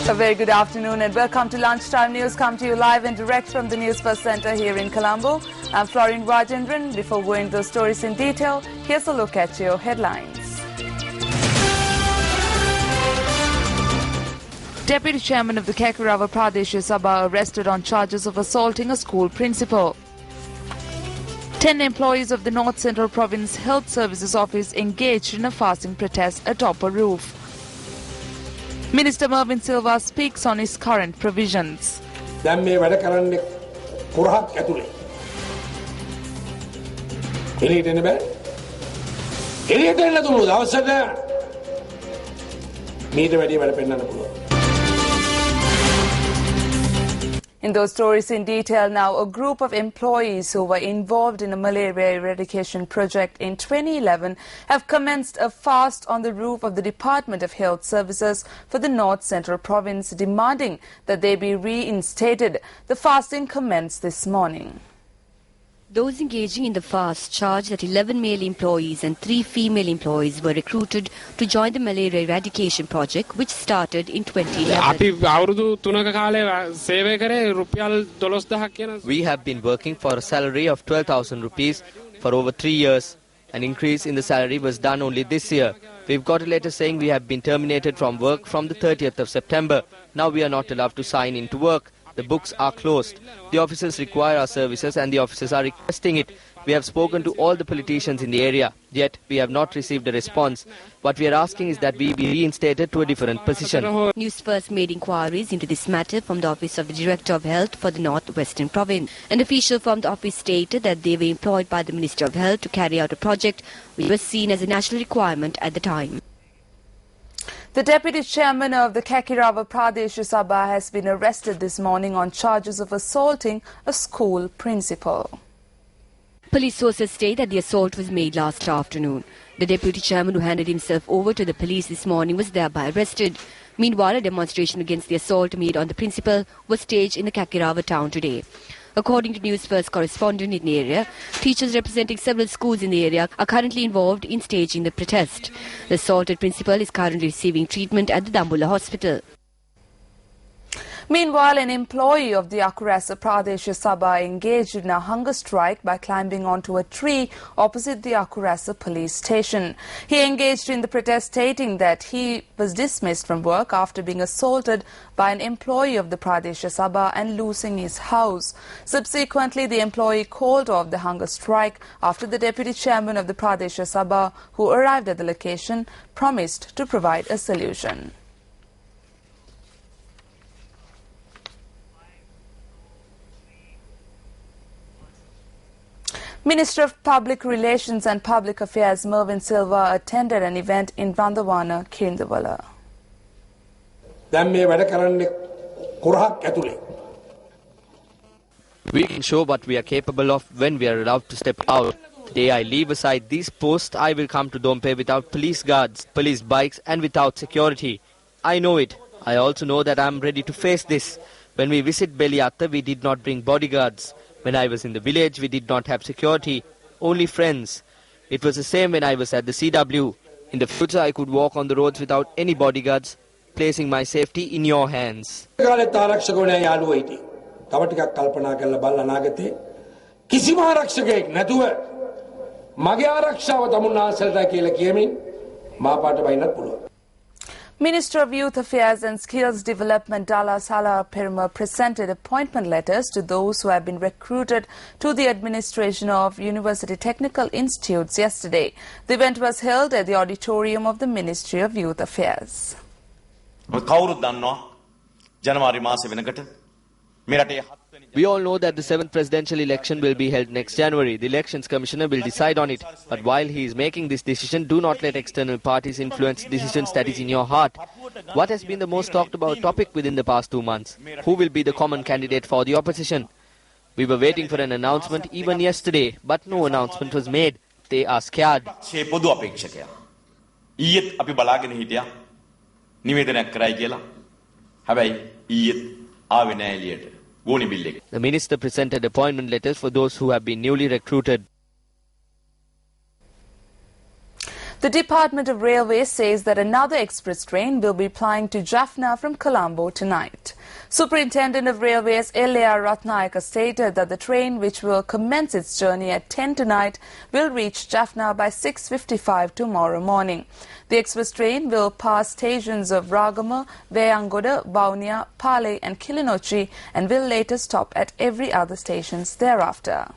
A very good afternoon and welcome to Lunchtime News. Come to you live and direct from the Newsfirst Centre here in Colombo. I'm Florine Rajendran. Before going to those stories in detail, here's a look at your headlines. Deputy Chairman of the Kakarava Pradesh Sabha arrested on charges of assaulting a school principal. 10 employees of the North Central Province Health Services Office engaged in a fasting protest atop a roof. Minister Mervyn Silva speaks on his current provisions. In those stories in detail now, a group of employees who were involved in a malaria eradication project in 2011 have commenced a fast on the roof of the Department of Health Services for the North Central Province, demanding that they be reinstated. The fasting commenced this morning. Those engaging in the fast charged that 11 male employees and 3 female employees were recruited to join the malaria eradication project, which started in 2011. We have been working for a salary of 12,000 rupees for over 3 years. An increase in the salary was done only this year. We've got a letter saying we have been terminated from work from the 30th of September. Now we are not allowed to sign into work. The books are closed. The officers require our services and the officers are requesting it. We have spoken to all the politicians in the area, yet we have not received a response. What we are asking is that we be reinstated to a different position. Newsfirst made inquiries into this matter from the Office of the Director of Health for the North Western Province. An official from the office stated that they were employed by the Minister of Health to carry out a project which was seen as a national requirement at the time. The Deputy Chairman of the Kakarava Pradesh Sabha has been arrested this morning on charges of assaulting a school principal. Police sources state that the assault was made last afternoon. The Deputy Chairman, who handed himself over to the police this morning, was thereby arrested. Meanwhile, a demonstration against the assault made on the principal was staged in the Kakarava town today. According to Newsfirst correspondent in the area, teachers representing several schools in the area are currently involved in staging the protest. The assaulted principal is currently receiving treatment at the Dambulla hospital. Meanwhile, an employee of the Akurasa Pradesh Sabha engaged in a hunger strike by climbing onto a tree opposite the Akurasa police station. He engaged in the protest, stating that he was dismissed from work after being assaulted by an employee of the Pradesh Sabha and losing his house. Subsequently, the employee called off the hunger strike after the Deputy Chairman of the Pradesh Sabha, who arrived at the location, promised to provide a solution. Minister of Public Relations and Public Affairs Mervyn Silva attended an event in Randawana, Kirindawala. We can show what we are capable of when we are allowed to step out. The day I leave aside these posts, I will come to Dompe without police guards, police bikes and without security. I know it. I also know that I am ready to face this. When we visit Beliatta, we did not bring bodyguards. When I was in the village, we did not have security, only friends. It was the same when I was at the CW. In the future, I could walk on the roads without any bodyguards, placing my safety in your hands. Minister of Youth Affairs and Skills Development Dala Sala Perma presented appointment letters to those who have been recruited to the administration of University Technical Institutes yesterday. The event was held at the auditorium of the Ministry of Youth Affairs. We all know that the 7th presidential election will be held next January. The Elections Commissioner will decide on it. But while he is making this decision, do not let external parties influence decisions that is in your heart. What has been the most talked about topic within the past 2 months? Who will be the common candidate for the opposition? We were waiting for an announcement even yesterday, but no announcement was made. They are scared. The minister presented appointment letters for those who have been newly recruited. The Department of Railways says that another express train will be plying to Jaffna from Colombo tonight. Superintendent of Railways L.A.R. Ratnayaka stated that the train, which will commence its journey at 10 tonight, will reach Jaffna by 6:55 tomorrow morning. The express train will pass stations of Ragama, Veyangoda, Baunia, Pale and Kilinochi and will later stop at every other stations thereafter.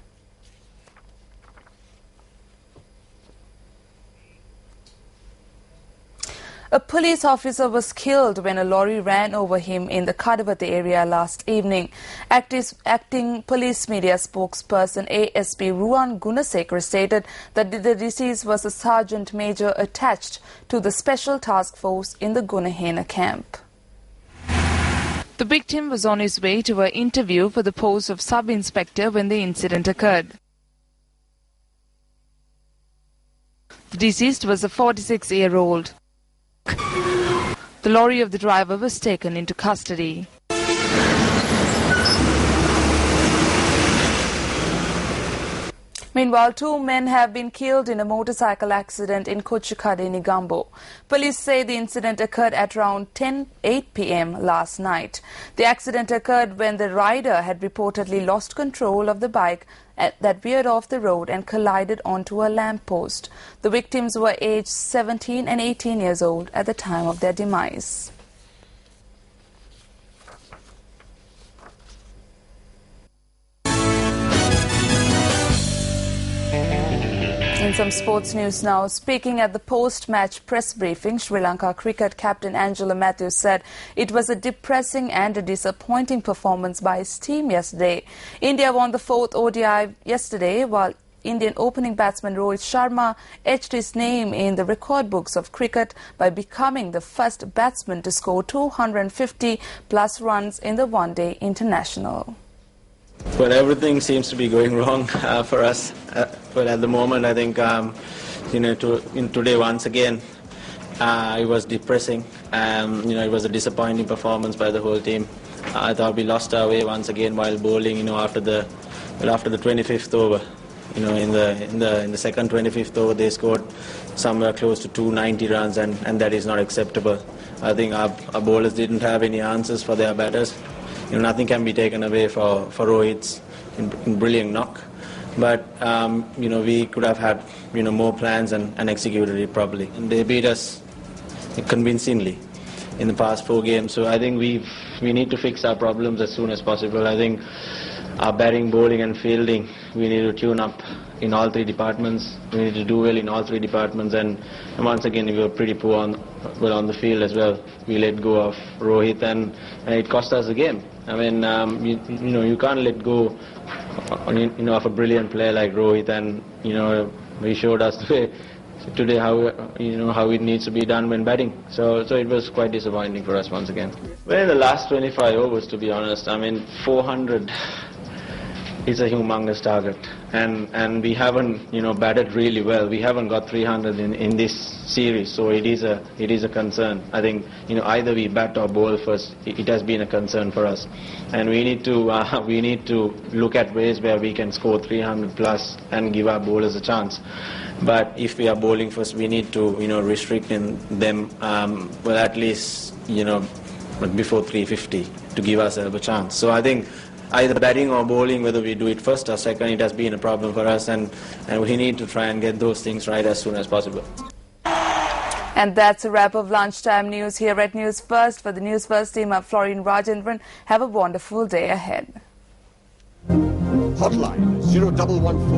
A police officer was killed when a lorry ran over him in the Kadavati area last evening. Acting police media spokesperson ASP Ruan Gunasekar stated that the deceased was a sergeant major attached to the special task force in the Gunahena camp. The victim was on his way to an interview for the post of sub-inspector when the incident occurred. The deceased was a 46-year-old. The lorry of the driver was taken into custody. Meanwhile, 2 men have been killed in a motorcycle accident in Kochikade, Nigambo. Police say the incident occurred at around 10:08 p.m. last night. The accident occurred when the rider had reportedly lost control of the bike that veered off the road and collided onto a lamppost. The victims were aged 17 and 18 years old at the time of their demise. In some sports news now, speaking at the post-match press briefing, Sri Lanka cricket captain Angela Matthews said it was a depressing and a disappointing performance by his team yesterday. India won the 4th ODI yesterday, while Indian opening batsman Rohit Sharma etched his name in the record books of cricket by becoming the first batsman to score 250-plus runs in the one-day international. Well, everything seems to be going wrong for us. But at the moment, I think, today once again, it was depressing. It was a disappointing performance by the whole team. I thought we lost our way once again while bowling. After the 25th over, in the second 25th over, they scored somewhere close to 290 runs, and that is not acceptable. I think our bowlers didn't have any answers for their batters. Nothing can be taken away for Rohit's brilliant knock. But, we could have had, more plans and executed it properly. And they beat us convincingly in the past 4 games. So I think we need to fix our problems as soon as possible. I think our batting, bowling and fielding, we need to tune up in all 3 departments. We need to do well in all 3 departments. And once again, we were pretty poor on the field as well. We let go of Rohit and it cost us the game. I mean, you can't let go of a brilliant player like Rohit, and he showed us today how it needs to be done when batting. So it was quite disappointing for us once again. Well, in the last 25 overs, to be honest, 400 is a humongous target, and we haven't batted really well. We haven't got 300 in this series, so it is a concern. I think either we bat or bowl first. It has been a concern for us, and we need to look at ways where we can score 300 plus and give our bowlers a chance. But if we are bowling first, we need to restrict them at least before 350 to give ourselves a chance. So I think either batting or bowling, whether we do it first or second, it has been a problem for us, and we need to try and get those things right as soon as possible. And that's a wrap of lunchtime news here at News First. For the News First team, I'm Florine Rajendran. Have a wonderful day ahead. Hotline 0114